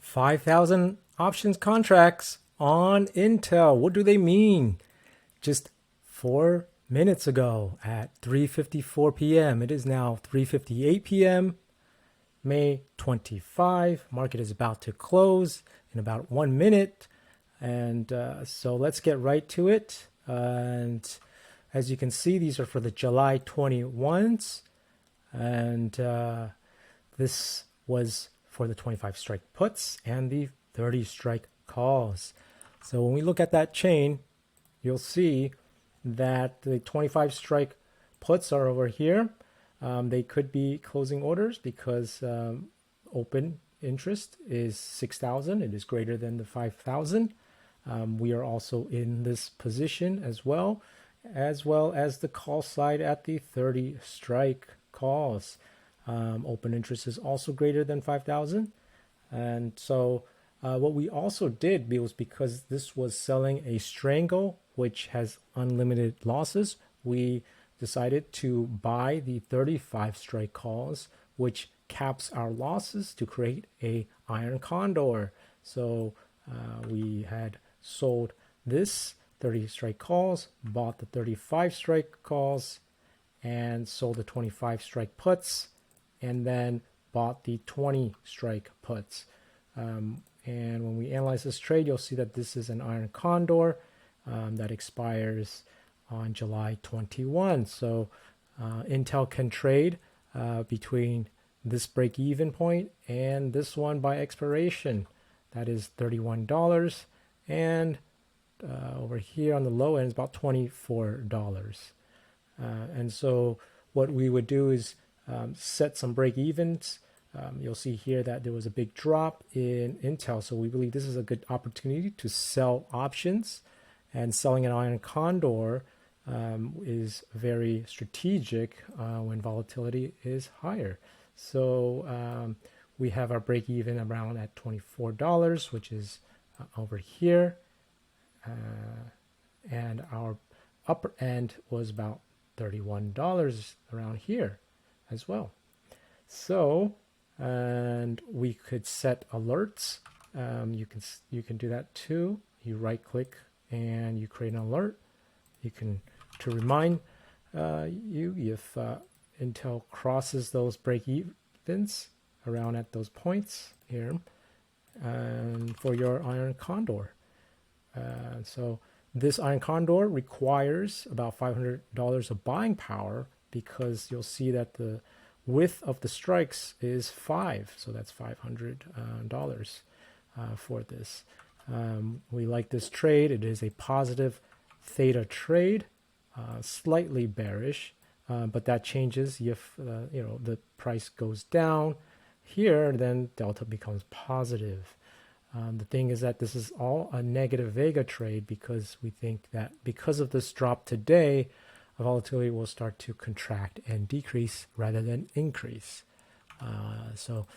5,000 options contracts on Intel. What do they mean? Just 4 minutes ago at 3:54 p.m. It is now 3:58 p.m. May 25. Market is about to close in about 1 minute. And so let's get right to it. And as you can see, these are for the July 21s. And this was for the 25 strike puts and the 30 strike calls. So when we look at that chain, you'll see that the 25 strike puts are over here. They could be closing orders because open interest is 6,000. It is greater than the 5,000. We are also in this position as well as the call side at the 30 strike calls. Open interest is also greater than 5,000. And so what we also did was because this was selling a strangle, which has unlimited losses, we decided to buy the 35 strike calls, which caps our losses to create a iron condor. So we had sold this 30 strike calls, bought the 35 strike calls, and sold the 25 strike puts, and then bought the 20 strike puts. And when we analyze this trade, you'll see that this is an iron condor that expires on July 21. So Intel can trade between this break-even point and this one by expiration. That is $31. And over here on the low end is about $24. And so what we would do is set some break-evens. You'll see here that there was a big drop in Intel. So we believe this is a good opportunity to sell options. And selling an iron condor is very strategic when volatility is higher. So we have our break even around at $24, which is over here. And our upper end was about $31 around here as well. So, and we could set alerts. You can do that too. You right click and you create an alert. You can to remind you if Intel crosses those break evens around at those points here, and for your iron condor. So this iron condor requires about $500 of buying power because you'll see that the width of the strikes is 5, so that's $500 for this. We like this trade. It is a positive theta trade, slightly bearish, but that changes if the price goes down here. Then delta becomes positive. The thing is that this is all a negative Vega trade because we think that because of this drop today, volatility will start to contract and decrease rather than increase. So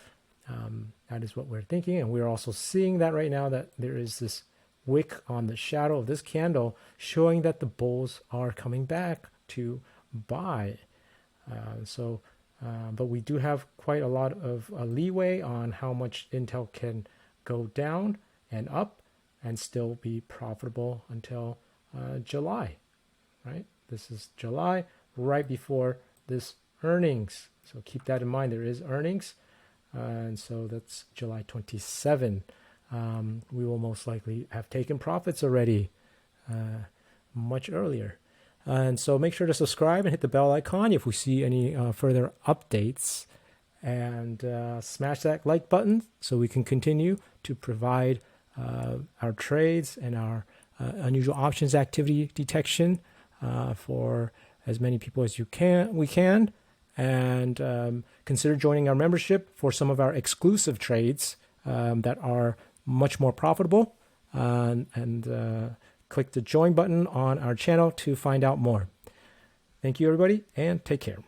that is what we're thinking, and we're also seeing that right now that there is this wick on the shadow of this candle showing that the bulls are coming back to buy. But we do have quite a lot of leeway on how much Intel can go down and up and still be profitable until July, right? This is July, right before this earnings. So keep that in mind. There is earnings. And so that's July 27. We will most likely have taken profits already much earlier. And so make sure to subscribe and hit the bell icon if we see any further updates. And smash that like button so we can continue to provide our trades and our unusual options activity detection for as many people as we can. And consider joining our membership for some of our exclusive trades that are much more profitable. And click the join button on our channel to find out more. Thank you, everybody, and take care.